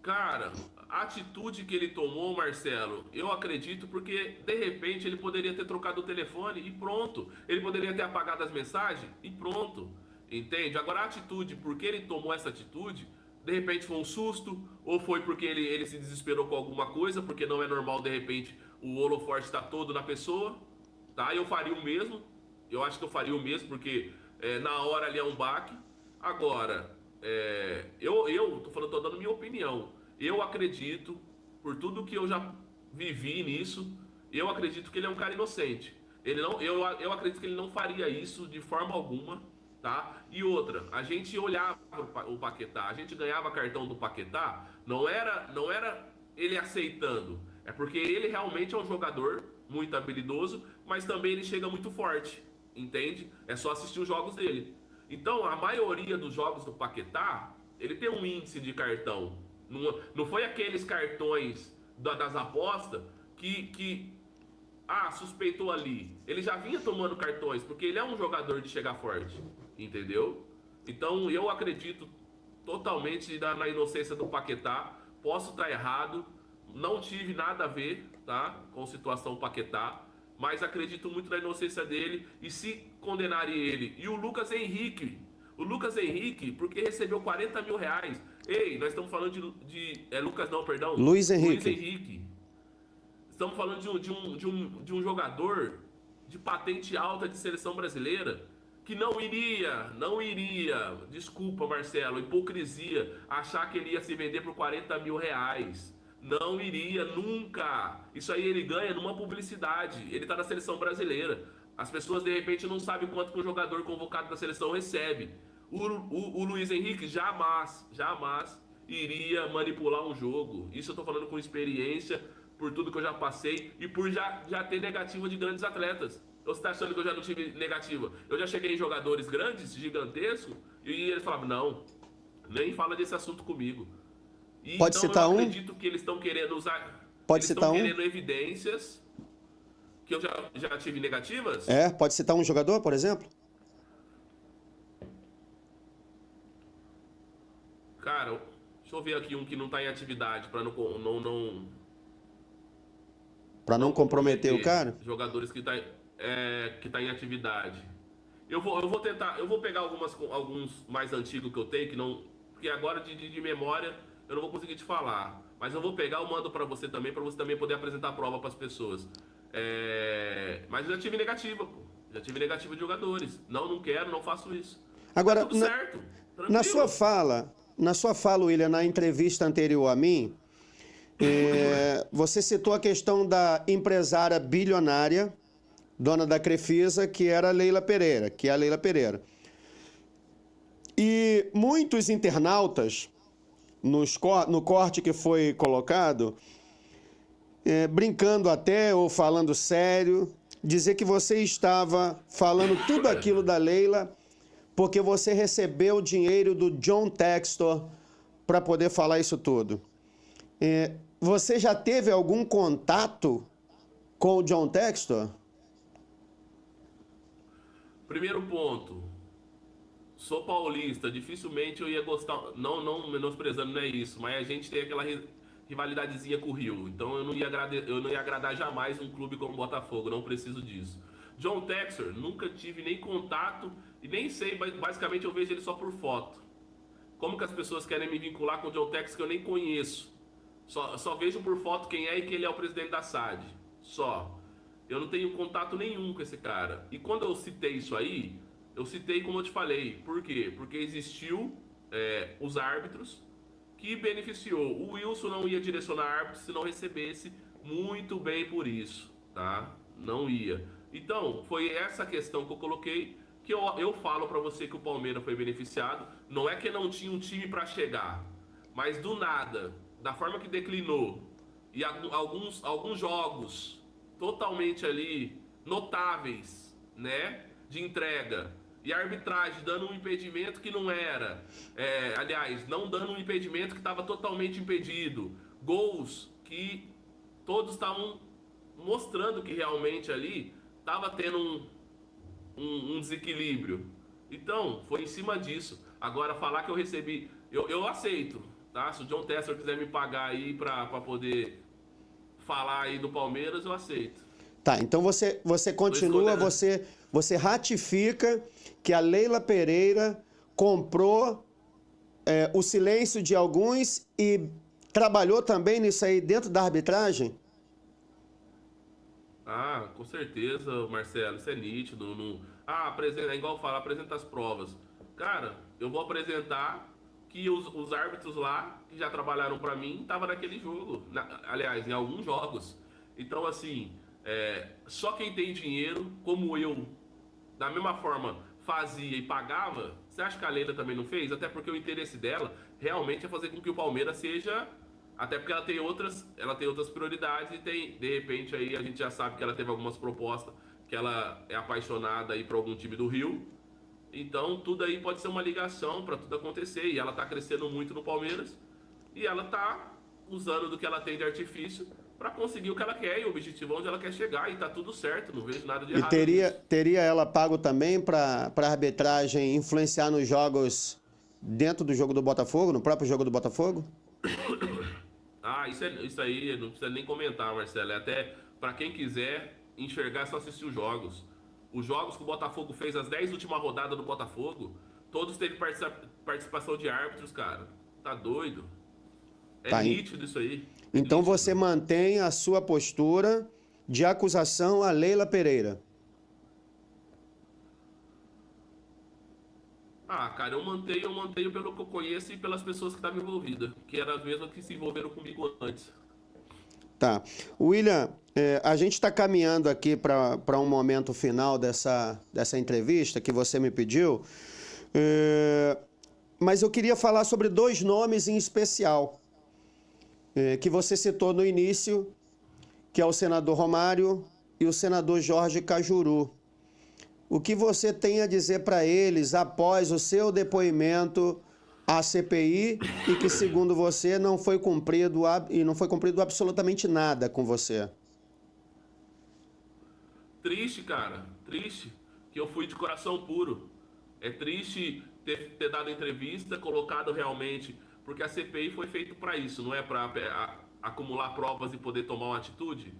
Cara, a atitude que ele tomou, Marcelo, eu acredito porque de repente ele poderia ter trocado o telefone e pronto. Ele poderia ter apagado as mensagens e pronto. Entende? Agora a atitude, porque ele tomou essa atitude, de repente foi um susto, ou foi porque ele se desesperou com alguma coisa, porque não é normal de repente o holoforte estar todo na pessoa, tá? Eu faria o mesmo, eu acho que eu faria o mesmo, porque na hora ali é um baque. Agora, eu tô dando minha opinião. Eu acredito, por tudo que eu já vivi nisso, eu acredito que ele é um cara inocente. Eu acredito que ele não faria isso de forma alguma, tá? E outra, a gente olhava o Paquetá, a gente ganhava cartão do Paquetá, não era ele aceitando, é porque ele realmente é um jogador muito habilidoso, mas também ele chega muito forte, entende? É só assistir os jogos dele. Então, a maioria dos jogos do Paquetá, ele tem um índice de cartão. Não foi aqueles cartões das apostas que suspeitou ali. Ele já vinha tomando cartões, porque ele é um jogador de chegar forte, entendeu? Então, eu acredito totalmente na inocência do Paquetá. Posso estar errado, não tive nada a ver, tá, com a situação Paquetá, mas acredito muito na inocência dele. E se condenarem ele e o Lucas Henrique, porque recebeu 40 mil reais. Ei, nós estamos falando Luiz Henrique. Estamos falando de um jogador de patente alta de seleção brasileira que não iria, desculpa, Marcelo, hipocrisia, achar que ele ia se vender por 40 mil reais. Não iria, nunca. Isso aí ele ganha numa publicidade. Ele tá na seleção brasileira. As pessoas de repente não sabem quanto que um jogador convocado da seleção recebe. O Luiz Henrique jamais iria manipular um jogo. Isso eu tô falando com experiência, por tudo que eu já passei e por já ter negativa de grandes atletas. Você tá achando que eu já não tive negativa? Eu já cheguei em jogadores grandes, gigantescos, e eles falavam, não, nem fala desse assunto comigo. E, Pode então citar eu um? acredito que eles estão querendo usar... Pode Eles citar estão um? querendo evidências que eu já tive negativas. Pode citar um jogador, por exemplo? Cara, deixa eu ver aqui um que não tá em atividade para Para não comprometer o cara? jogadores que tá em atividade. Eu vou tentar, eu vou pegar alguns mais antigos que eu tenho, que não, porque agora de memória eu não vou conseguir te falar. Mas eu vou pegar, eu mando para você também poder apresentar a prova para as pessoas. Mas eu já tive negativa, pô. Já tive negativa de jogadores. Não quero, não faço isso. Agora, tá tudo certo. Na sua fala, William, na entrevista anterior a mim, você citou a questão da empresária bilionária, dona da Crefisa, que era a Leila Pereira, E muitos internautas, no corte que foi colocado, brincando até ou falando sério, dizer que você estava falando tudo aquilo da Leila porque você recebeu o dinheiro do John Textor para poder falar isso tudo. Você já teve algum contato com o John Textor? Primeiro ponto, sou paulista, dificilmente eu ia gostar, não menosprezando, não é isso, mas a gente tem aquela rivalidadezinha com o Rio, então eu não ia agradar jamais um clube como o Botafogo, não preciso disso. John Textor, nunca tive nem contato e nem sei, basicamente eu vejo ele só por foto. Como que as pessoas querem me vincular com o John Textor que eu nem conheço? Só vejo por foto quem é e que ele é o presidente da SAD, só. Eu não tenho contato nenhum com esse cara. E quando eu citei isso aí, eu citei como eu te falei. Por quê? Porque existiu os árbitros que beneficiou. O Wilson não ia direcionar árbitros se não recebesse muito bem por isso, tá? Não ia. Então, foi essa questão que eu coloquei, que eu falo pra você que o Palmeiras foi beneficiado. Não é que não tinha um time pra chegar, mas do nada, da forma que declinou, e alguns jogos totalmente ali notáveis, né, de entrega, e a arbitragem dando um impedimento que não era, aliás, não dando um impedimento que estava totalmente impedido, gols que todos estavam mostrando que realmente ali estava tendo um desequilíbrio. Então, foi em cima disso. Agora, falar que eu recebi, eu aceito, tá? Se o John Textor quiser me pagar aí para poder falar aí do Palmeiras, eu aceito. Tá, então você continua, você ratifica que a Leila Pereira comprou o silêncio de alguns e trabalhou também nisso aí dentro da arbitragem? Ah, com certeza, Marcelo, isso é nítido. É igual falar, apresenta as provas. Cara, eu vou apresentar que os árbitros lá, que já trabalharam pra mim, estavam naquele jogo. Aliás, em alguns jogos. Então, assim, só quem tem dinheiro, como eu, da mesma forma, fazia e pagava, você acha que a Leila também não fez? Até porque o interesse dela realmente é fazer com que o Palmeiras seja... Até porque ela tem outras prioridades e de repente, aí a gente já sabe que ela teve algumas propostas, que ela é apaixonada aí por algum time do Rio. Então, tudo aí pode ser uma ligação para tudo acontecer. E ela tá crescendo muito no Palmeiras. E ela tá usando do que ela tem de artifício para conseguir o que ela quer e o objetivo onde ela quer chegar. E tá tudo certo, não vejo nada de errado. E teria ela pago também para a arbitragem influenciar nos jogos dentro do jogo do Botafogo, no próprio jogo do Botafogo? Ah, isso aí não precisa nem comentar, Marcelo. Até para quem quiser enxergar, é só assistir os jogos. Os jogos que o Botafogo fez, as 10 últimas rodadas do Botafogo, todos teve participação de árbitros, cara. Tá doido? Nítido isso aí. Então nítido. Você mantém a sua postura de acusação a Leila Pereira? Ah, cara, eu mantenho pelo que eu conheço e pelas pessoas que estavam envolvidas, que eram as mesmas que se envolveram comigo antes. Tá. William, a gente está caminhando aqui para um momento final dessa entrevista que você me pediu, mas eu queria falar sobre dois nomes em especial, que você citou no início, que é o senador Romário e o senador Jorge Cajuru. O que você tem a dizer para eles após o seu depoimento a CPI e que, segundo você, não foi cumprido absolutamente nada com você. Triste, cara. Triste. Que eu fui de coração puro. É triste ter dado entrevista, colocado realmente... Porque a CPI foi feita para isso, não é para acumular provas e poder tomar uma atitude.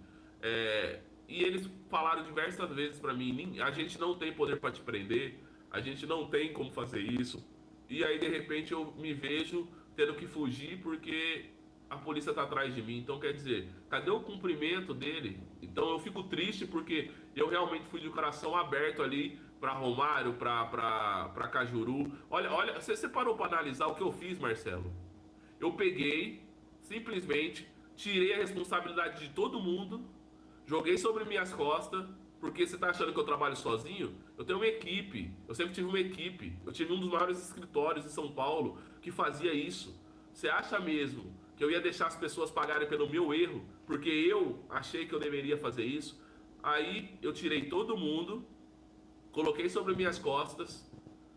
E eles falaram diversas vezes para mim, a gente não tem poder para te prender, a gente não tem como fazer isso. E aí, de repente, eu me vejo tendo que fugir porque a polícia tá atrás de mim. Então, quer dizer, cadê o cumprimento dele? Então, eu fico triste porque eu realmente fui de coração aberto ali para Romário, para Cajuru. Olha, você parou para analisar o que eu fiz, Marcelo? Eu peguei, simplesmente, tirei a responsabilidade de todo mundo, joguei sobre minhas costas, porque você tá achando que eu trabalho sozinho? Eu tenho uma equipe, eu sempre tive uma equipe. Eu tive um dos maiores escritórios em São Paulo que fazia isso. Você acha mesmo que eu ia deixar as pessoas pagarem pelo meu erro, porque eu achei que eu deveria fazer isso? Aí eu tirei todo mundo, coloquei sobre minhas costas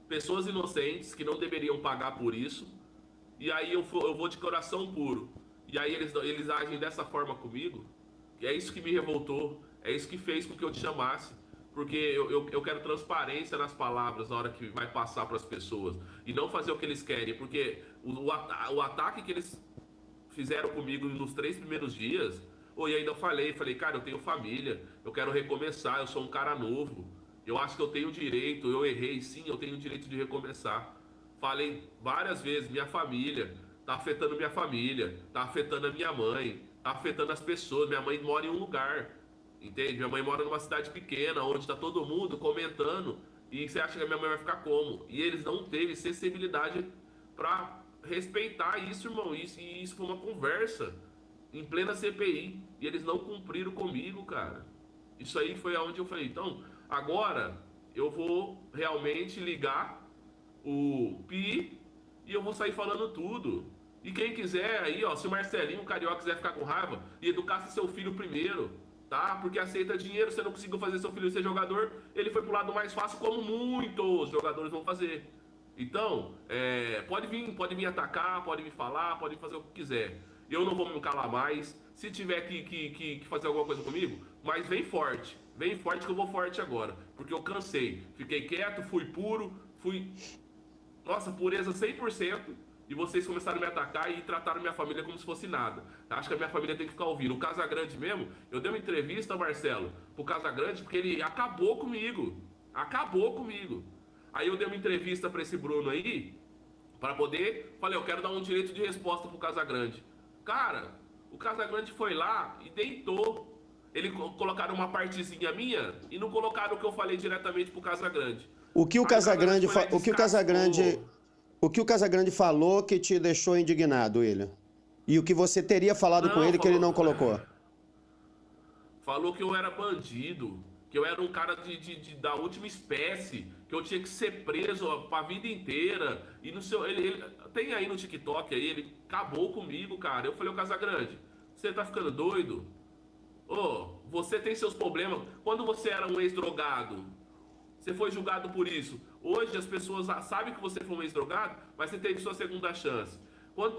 pessoas inocentes que não deveriam pagar por isso, e aí eu vou de coração puro. E aí eles agem dessa forma comigo, e é isso que me revoltou, é isso que fez com que eu te chamasse, porque eu quero transparência nas palavras na hora que vai passar para as pessoas, e não fazer o que eles querem, porque o ataque que eles fizeram comigo nos 3 primeiros dias, e ainda eu falei, cara, eu tenho família, eu quero recomeçar, eu sou um cara novo, eu acho que eu tenho direito, eu errei, sim, eu tenho o direito de recomeçar. Falei várias vezes, minha família, tá afetando minha família, tá afetando a minha mãe, tá afetando as pessoas. Minha mãe mora em um lugar, entende? Minha mãe mora numa cidade pequena, onde tá todo mundo comentando, e você acha que a minha mãe vai ficar como? E eles não teve sensibilidade pra respeitar isso, irmão. E isso foi uma conversa em plena CPI, e eles não cumpriram comigo, cara. Isso aí foi aonde eu falei, então, agora eu vou realmente ligar o Pi e eu vou sair falando tudo. E quem quiser aí, ó, se o Marcelinho, o Carioca, quiser ficar com raiva, e educasse seu filho primeiro, tá? Porque aceita dinheiro, você não conseguiu fazer seu filho ser jogador, ele foi pro lado mais fácil, como muitos jogadores vão fazer. Então, pode vir atacar, pode vir falar, pode vir fazer o que quiser. Eu não vou me calar mais. Se tiver que fazer alguma coisa comigo, mas vem forte que eu vou forte agora, porque eu cansei, fiquei quieto, fui puro, nossa, pureza 100%, e vocês começaram a me atacar e trataram minha família como se fosse nada. Acho que a minha família tem que ficar ouvindo. O Casagrande mesmo, eu dei uma entrevista, Marcelo, pro Casagrande, porque ele acabou comigo. Aí eu dei uma entrevista pra esse Bruno aí, pra poder, falei, eu quero dar um direito de resposta pro Casagrande. Cara, o Casagrande foi lá e deitou. Eles colocaram uma partezinha minha e não colocaram o que eu falei diretamente pro Casagrande. O que o Casagrande falou que te deixou indignado, William? E o que você teria falado com ele que ele não colocou? Falou que eu era bandido, que eu era um cara da última espécie, que eu tinha que ser preso pra vida inteira. E no seu, ele tem aí no TikTok aí, ele acabou comigo, cara. Eu falei, ô Casagrande, você tá ficando doido? Você tem seus problemas. Quando você era um ex-drogado, você foi julgado por isso. Hoje as pessoas sabem que você foi um ex-drogado, mas você teve sua segunda chance.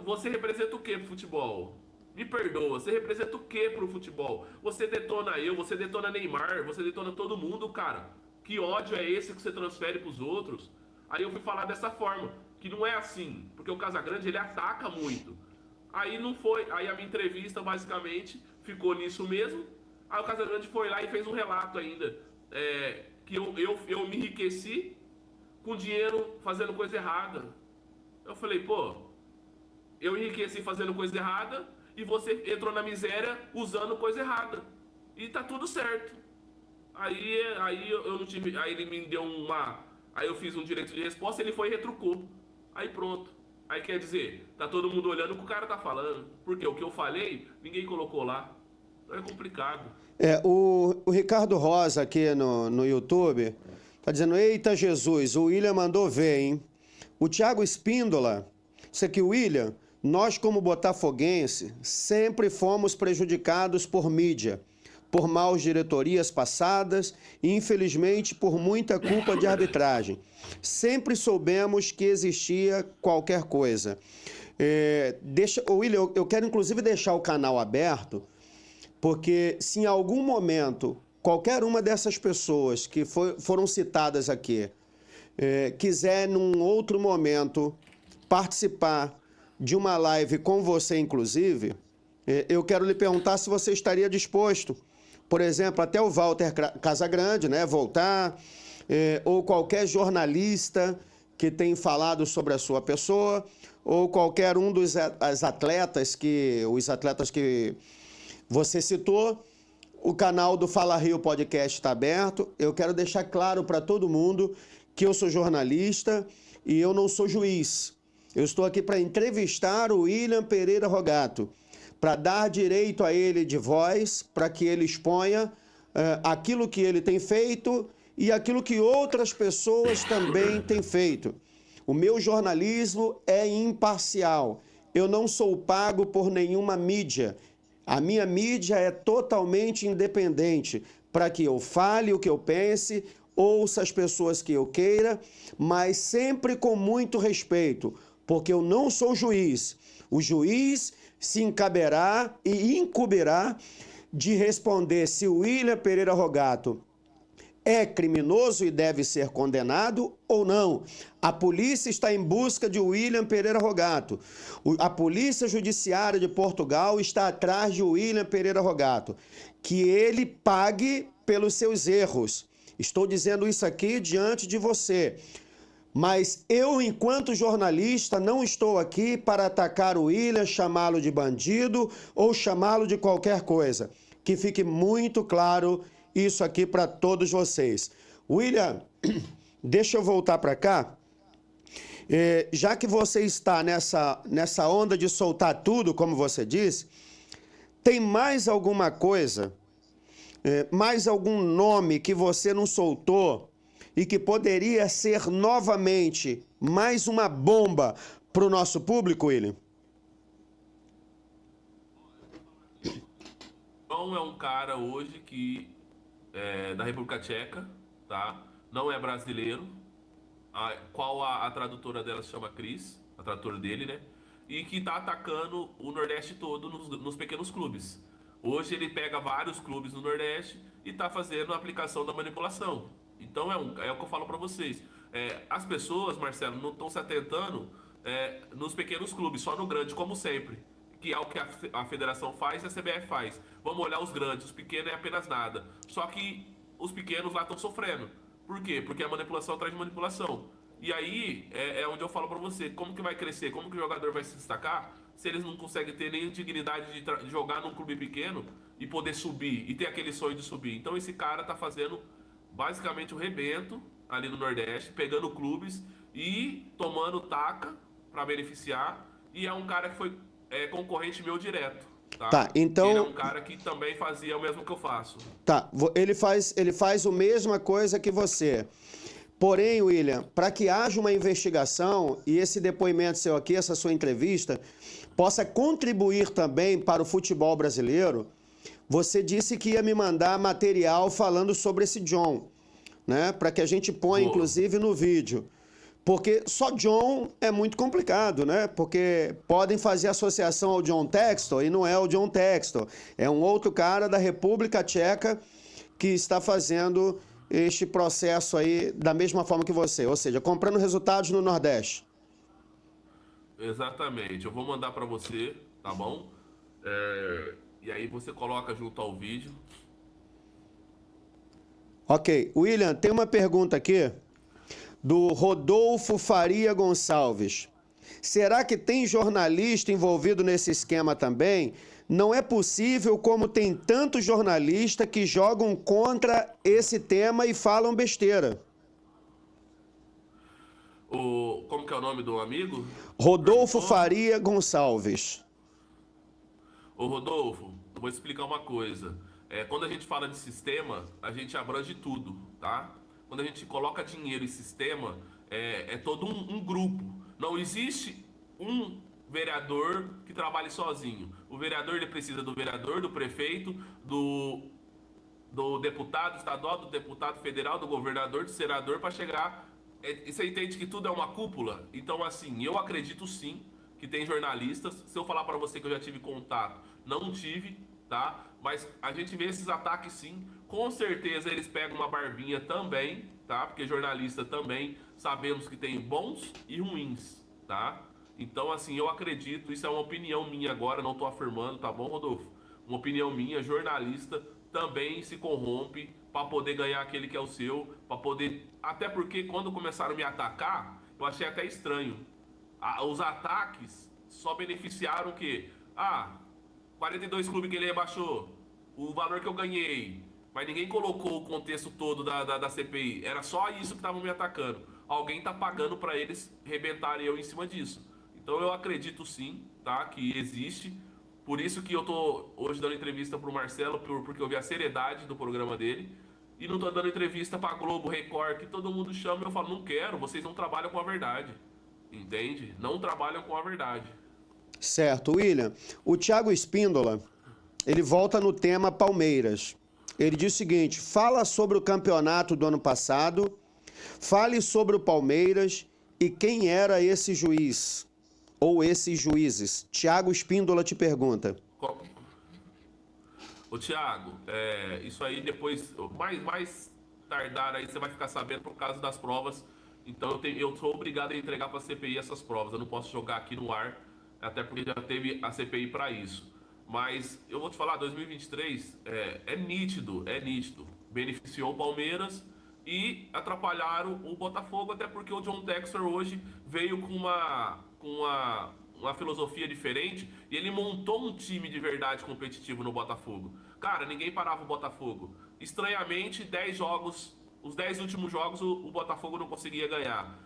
Você representa o que pro futebol? Me perdoa, você representa o que pro futebol? Você detona você detona Neymar, você detona todo mundo, cara. Que ódio é esse que você transfere pros outros? Aí eu fui falar dessa forma, que não é assim, porque o Casagrande ele ataca muito. Aí não foi, aí a minha entrevista basicamente ficou nisso mesmo. Aí o Casagrande foi lá e fez um relato ainda, que eu me enriqueci com dinheiro fazendo coisa errada. Eu falei, eu enriqueci fazendo coisa errada e você entrou na miséria usando coisa errada. E tá tudo certo. Aí eu não tive, aí ele me deu aí eu fiz um direito de resposta, ele foi e retrucou. Aí pronto. Aí quer dizer, tá todo mundo olhando o que o cara tá falando. Porque o que eu falei, ninguém colocou lá. Então é complicado. O Ricardo Rosa aqui no YouTube tá dizendo, eita Jesus, o William mandou ver, hein? O Thiago Espíndola, isso aqui, William, nós como botafoguense sempre fomos prejudicados por mídia. por maus diretorias passadas e, infelizmente, por muita culpa de arbitragem. Sempre soubemos que existia qualquer coisa. William, eu quero inclusive deixar o canal aberto, porque se em algum momento qualquer uma dessas pessoas que foram citadas aqui quiser, num outro momento, participar de uma live com você, inclusive, eu quero lhe perguntar se você estaria disposto, por exemplo, até o Walter Casagrande, né, voltar, ou qualquer jornalista que tem falado sobre a sua pessoa, ou qualquer um dos atletas que você citou. O canal do Fala Rio Podcast está aberto. Eu quero deixar claro para todo mundo que eu sou jornalista e eu não sou juiz. Eu estou aqui para entrevistar o William Pereira Rogato, para dar direito a ele de voz, para que ele exponha aquilo que ele tem feito e aquilo que outras pessoas também têm feito. O meu jornalismo é imparcial. Eu não sou pago por nenhuma mídia. A minha mídia é totalmente independente, para que eu fale o que eu pense, ouça as pessoas que eu queira, mas sempre com muito respeito, porque eu não sou juiz. O juiz se encaberá e incumbirá de responder se o William Pereira Rogato é criminoso e deve ser condenado ou não. A polícia está em busca de William Pereira Rogato. A Polícia Judiciária de Portugal está atrás de William Pereira Rogato. Que ele pague pelos seus erros. Estou dizendo isso aqui diante de você. Mas eu, enquanto jornalista, não estou aqui para atacar o William, chamá-lo de bandido ou chamá-lo de qualquer coisa. Que fique muito claro isso aqui para todos vocês. William, deixa eu voltar para cá. Já que você está nessa onda de soltar tudo, como você disse, tem mais alguma coisa, mais algum nome que você não soltou e que poderia ser novamente mais uma bomba para o nosso público, William? João é um cara hoje que da República Tcheca, tá? Não é brasileiro. A tradutora dela se chama Cris, a tradutora dele, né? E que tá atacando o Nordeste todo nos pequenos clubes. Hoje ele pega vários clubes no Nordeste e tá fazendo a aplicação da manipulação. Então é o que eu falo para vocês. As pessoas, Marcelo, não estão se atentando nos pequenos clubes, só no grande, como sempre. Que é o que a federação faz e a CBF faz. Vamos olhar os grandes, os pequenos é apenas nada. Só que os pequenos lá estão sofrendo. Por quê? Porque a manipulação atrás de manipulação. E aí é onde eu falo pra você, como que vai crescer, como que o jogador vai se destacar, se eles não conseguem ter nem dignidade de jogar num clube pequeno e poder subir, e ter aquele sonho de subir. Então esse cara tá fazendo basicamente o rebento ali no Nordeste, pegando clubes e tomando taca pra beneficiar. E é um cara que foi concorrente meu direto. Tá, então... Ele é um cara que também fazia o mesmo que eu faço. Tá, ele faz a mesma coisa que você. Porém, William, para que haja uma investigação e esse depoimento seu aqui, essa sua entrevista, possa contribuir também para o futebol brasileiro, você disse que ia me mandar material falando sobre esse John, né? Para que a gente ponha, inclusive, no vídeo. Porque só John é muito complicado, né? Porque podem fazer associação ao John Textor e não é o John Textor. É um outro cara da República Tcheca que está fazendo este processo aí da mesma forma que você. Ou seja, comprando resultados no Nordeste. Exatamente. Eu vou mandar para você, tá bom? E aí você coloca junto ao vídeo. Ok. William, tem uma pergunta aqui do Rodolfo Faria Gonçalves. Será que tem jornalista envolvido nesse esquema também? Não é possível, como tem tantos jornalistas que jogam contra esse tema e falam besteira. Como que é o nome do amigo? Rodolfo Faria Gonçalves. Ô Rodolfo, eu vou explicar uma coisa. Quando a gente fala de sistema, a gente abrange tudo, tá? Quando a gente coloca dinheiro em sistema, é todo um grupo. Não existe um vereador que trabalhe sozinho. O vereador ele precisa do vereador, do prefeito, do do deputado estadual, do deputado federal, do governador, do senador para chegar. E você entende que tudo é uma cúpula? Então, assim, eu acredito sim que tem jornalistas. Se eu falar para você que eu já tive contato, não tive, tá? Mas a gente vê esses ataques sim. Com certeza eles pegam uma barbinha também, tá? Porque jornalista também sabemos que tem bons e ruins, tá? Então, assim, eu acredito, isso é uma opinião minha agora, não tô afirmando, tá bom, Rodolfo? Uma opinião minha, jornalista também se corrompe para poder ganhar aquele que é o seu, para poder. Até porque quando começaram a me atacar, eu achei até estranho. Os ataques só beneficiaram o quê? 42 clubes que ele rebaixou, o valor que eu ganhei. Mas ninguém colocou o contexto todo da CPI. Era só isso que estavam me atacando. Alguém tá pagando para eles rebentarem eu em cima disso. Então eu acredito sim, tá? Que existe. Por isso que eu tô hoje dando entrevista pro Marcelo, porque eu vi a seriedade do programa dele. E não tô dando entrevista pra Globo, Record, que todo mundo chama e eu falo, não quero, vocês não trabalham com a verdade. Entende? Não trabalham com a verdade. Certo, William. O Thiago Espíndola, ele volta no tema Palmeiras. Ele diz o seguinte, fala sobre o campeonato do ano passado, fale sobre o Palmeiras e quem era esse juiz ou esses juízes. Thiago Espíndola te pergunta. Ô Thiago, isso aí depois, mais tardar aí você vai ficar sabendo por causa das provas. Então eu sou obrigado a entregar para a CPI essas provas. Eu não posso jogar aqui no ar, até porque já teve a CPI para isso. Mas eu vou te falar, 2023 é nítido. Beneficiou o Palmeiras e atrapalharam o Botafogo, até porque o John Textor hoje veio com uma filosofia diferente e ele montou um time de verdade competitivo no Botafogo. Cara, ninguém parava o Botafogo. Estranhamente, 10 jogos, os 10 últimos jogos o Botafogo não conseguia ganhar.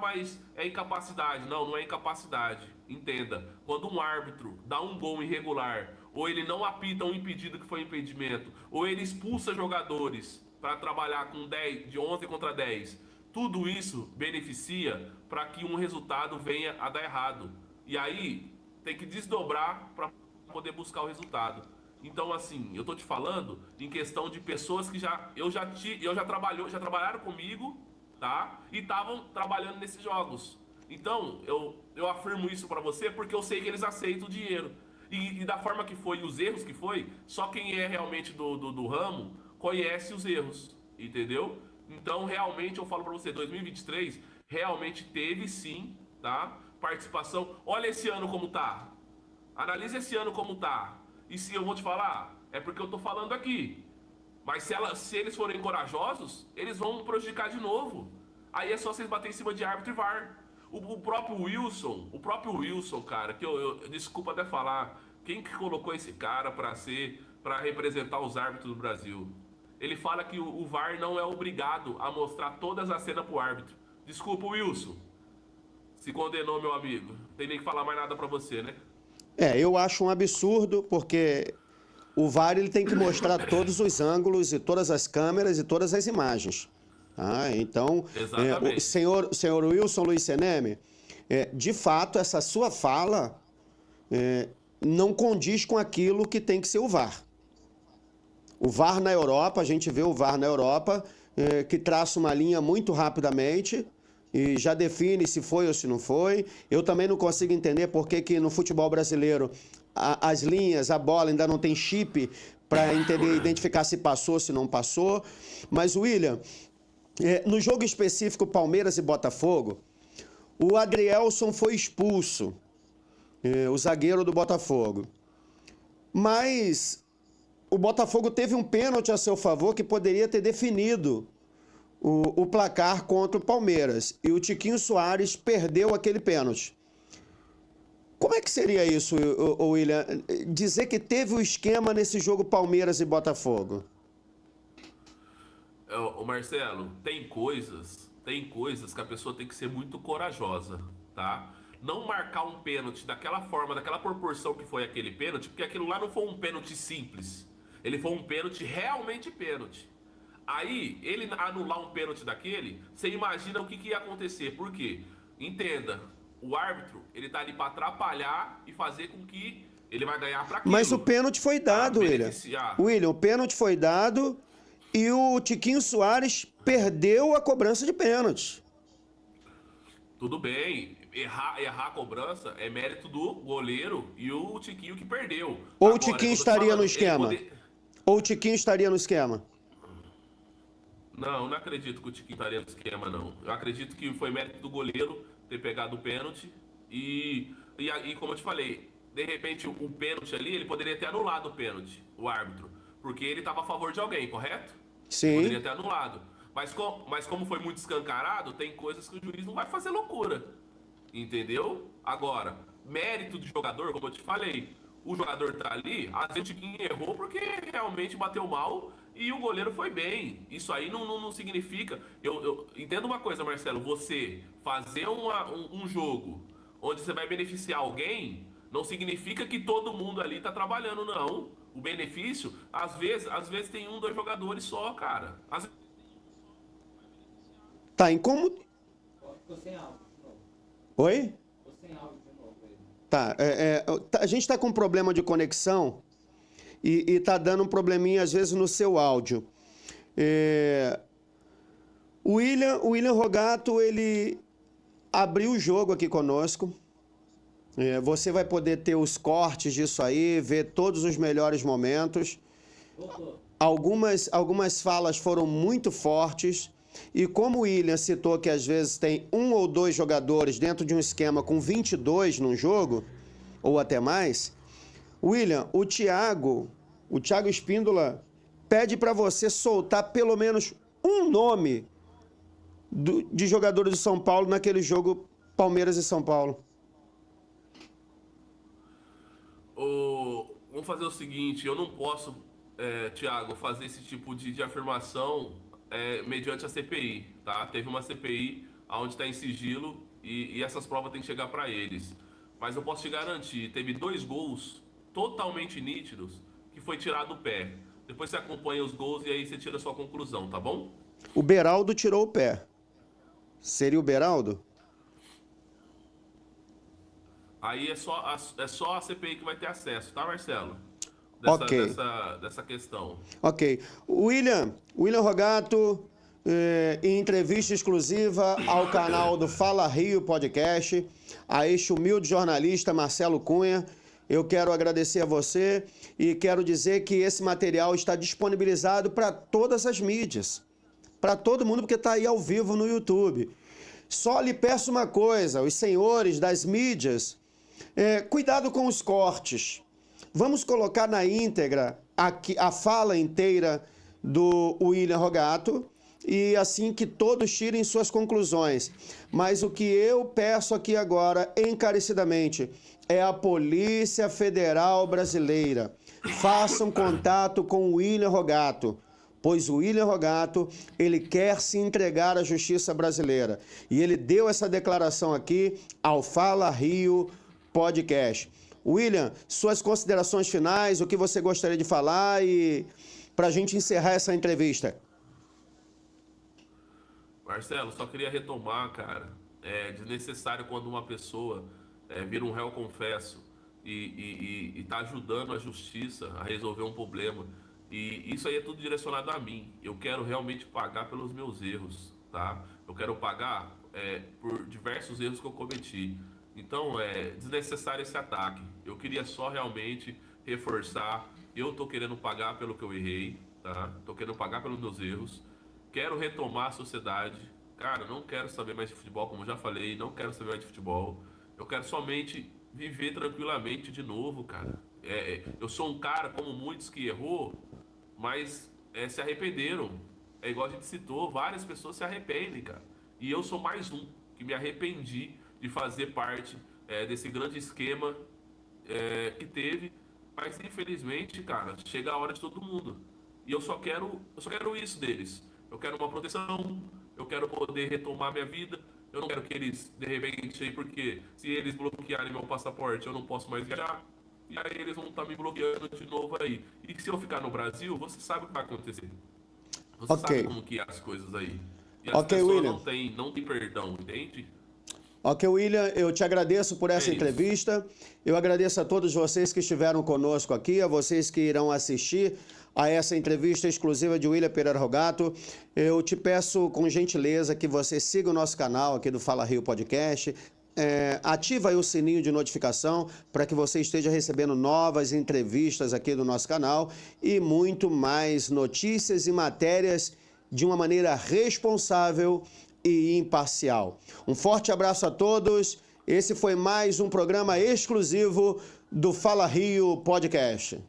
Mas é incapacidade. Não, não é incapacidade. Entenda, quando um árbitro dá um gol irregular, ou ele não apita um impedido que foi impedimento, ou ele expulsa jogadores para trabalhar com 10, de 11 contra 10, tudo isso beneficia para que um resultado venha a dar errado. E aí tem que desdobrar para poder buscar o resultado. Então, assim, eu tô te falando em questão de pessoas que já trabalharam comigo, tá? E estavam trabalhando nesses jogos. Então, eu afirmo isso para você porque eu sei que eles aceitam o dinheiro. E da forma que foi e os erros que foi, só quem é realmente do ramo conhece os erros, entendeu? Então, realmente, eu falo para você, 2023 realmente teve sim, tá? Participação. Olha esse ano como tá. Analisa esse ano como tá. E se eu vou te falar, é porque eu tô falando aqui. Mas se eles forem corajosos, eles vão prejudicar de novo. Aí é só vocês baterem em cima de árbitro e VAR. O próprio Wilson, cara, que desculpa até falar, quem que colocou esse cara para representar os árbitros do Brasil? Ele fala que o VAR não é obrigado a mostrar todas as cenas pro árbitro. Desculpa, Wilson. Se condenou, meu amigo. Não tem nem que falar mais nada pra você, né? Eu acho um absurdo, porque o VAR ele tem que mostrar todos os ângulos e todas as câmeras e todas as imagens. Então, o senhor Wilson Luiz Seneme, de fato, essa sua fala não condiz com aquilo que tem que ser o VAR. O VAR na Europa, a gente vê o VAR na Europa, que traça uma linha muito rapidamente e já define se foi ou se não foi. Eu também não consigo entender por que no futebol brasileiro as linhas, a bola ainda não tem chip para entender, identificar se passou, se não passou. Mas, William, no jogo específico Palmeiras e Botafogo, o Adrielson foi expulso, o zagueiro do Botafogo. Mas o Botafogo teve um pênalti a seu favor que poderia ter definido o placar contra o Palmeiras. E o Tiquinho Soares perdeu aquele pênalti. Como é que seria isso, William? Dizer que teve o esquema nesse jogo Palmeiras e Botafogo? Ô Marcelo, tem coisas que a pessoa tem que ser muito corajosa, tá? Não marcar um pênalti daquela forma, daquela proporção que foi aquele pênalti, porque aquilo lá não foi um pênalti simples. Ele foi um pênalti realmente pênalti. Aí, ele anular um pênalti daquele, você imagina o que ia acontecer. Por quê? Entenda, o árbitro, ele tá ali para atrapalhar e fazer com que ele vai ganhar para aquilo. Mas o pênalti foi dado, William. William, o pênalti foi dado e o Tiquinho Soares perdeu a cobrança de pênalti. Tudo bem, errar a cobrança é mérito do goleiro e o Tiquinho que perdeu. Ou agora, o Tiquinho estaria no esquema? Ou o Tiquinho estaria no esquema? Não acredito que o Tiquinho estaria no esquema, não. Eu acredito que foi mérito do goleiro ter pegado o pênalti e como eu te falei, de repente o pênalti ali, ele poderia ter anulado o pênalti, o árbitro, porque ele estava a favor de alguém, correto? Sim. Poderia ter anulado. Mas como foi muito escancarado, tem coisas que o juiz não vai fazer loucura. Entendeu? Agora, mérito do jogador, como eu te falei, o jogador tá ali, às vezes o Tiquinho errou porque realmente bateu mal e o goleiro foi bem. Isso aí não significa... Eu entendo uma coisa, Marcelo, você fazer um jogo onde você vai beneficiar alguém, não significa que todo mundo ali tá trabalhando, não. O benefício, às vezes tem 1, 2 jogadores só, cara. Tá, em como... Ficou sem áudio de novo. Oi? Ficou sem áudio de novo. Tá, a gente tá com um problema de conexão e tá dando um probleminha, às vezes, no seu áudio. O William Rogato, ele abriu o jogo aqui conosco. Você vai poder ter os cortes disso aí, ver todos os melhores momentos. Algumas falas foram muito fortes. E como o William citou que às vezes tem 1 ou 2 jogadores dentro de um esquema com 22 num jogo, ou até mais, William, o Thiago Espíndola pede para você soltar pelo menos um nome de jogadores do São Paulo naquele jogo Palmeiras e São Paulo. Vamos fazer o seguinte, eu não posso, Thiago, fazer esse tipo de afirmação mediante a CPI, tá? Teve uma CPI onde está em sigilo e essas provas têm que chegar para eles. Mas eu posso te garantir, teve 2 gols totalmente nítidos que foi tirado o pé. Depois você acompanha os gols e aí você tira a sua conclusão, tá bom? O Beraldo tirou o pé. Seria o Beraldo? Aí é só a CPI que vai ter acesso, tá, Marcelo? Dessa questão. Ok. William Rogato, em entrevista exclusiva ao canal do Fala Rio Podcast, a este humilde jornalista Marcelo Cunha, eu quero agradecer a você e quero dizer que esse material está disponibilizado para todas as mídias, para todo mundo, porque está aí ao vivo no YouTube. Só lhe peço uma coisa, os senhores das mídias, cuidado com os cortes. Vamos colocar na íntegra a fala inteira do William Rogato e assim que todos tirem suas conclusões. Mas o que eu peço aqui agora, encarecidamente, é a Polícia Federal Brasileira. Façam contato com o William Rogato, pois o William Rogato, ele quer se entregar à justiça brasileira. E ele deu essa declaração aqui ao Fala Rio Podcast. William, suas considerações finais, o que você gostaria de falar e para a gente encerrar essa entrevista. Marcelo, só queria retomar, cara, é desnecessário quando uma pessoa vira um réu confesso e tá ajudando a justiça a resolver um problema. E isso aí é tudo direcionado a mim. Eu quero realmente pagar pelos meus erros, tá? Eu quero pagar por diversos erros que eu cometi. Então, é desnecessário esse ataque. Eu queria só realmente reforçar. Eu tô querendo pagar pelo que eu errei, tá? Tô querendo pagar pelos meus erros. Quero retomar a sociedade. Cara, não quero saber mais de futebol, como eu já falei. Não quero saber mais de futebol. Eu quero somente viver tranquilamente de novo, cara. Eu sou um cara, como muitos, que errou, mas se arrependeram. É igual a gente citou, várias pessoas se arrependem, cara. E eu sou mais um que me arrependi de fazer parte desse grande esquema que teve, mas infelizmente, cara, chega a hora de todo mundo. E eu só quero isso deles. Eu quero uma proteção, eu quero poder retomar minha vida. Eu não quero que eles, de repente, porque se eles bloquearem meu passaporte, eu não posso mais viajar. E aí eles vão estar me bloqueando de novo aí. E se eu ficar no Brasil, você sabe o que vai acontecer. Você sabe como que é as coisas aí. E as pessoas William, não tem perdão, entende? Ok, William, eu te agradeço por essa isso. entrevista. Eu agradeço a todos vocês que estiveram conosco aqui, a vocês que irão assistir a essa entrevista exclusiva de William Pereira Rogato. Eu te peço com gentileza que você siga o nosso canal aqui do Fala Rio Podcast. Ativa aí o sininho de notificação para que você esteja recebendo novas entrevistas aqui do nosso canal e muito mais notícias e matérias de uma maneira responsável e imparcial. Um forte abraço a todos. Esse foi mais um programa exclusivo do Fala Rio Podcast.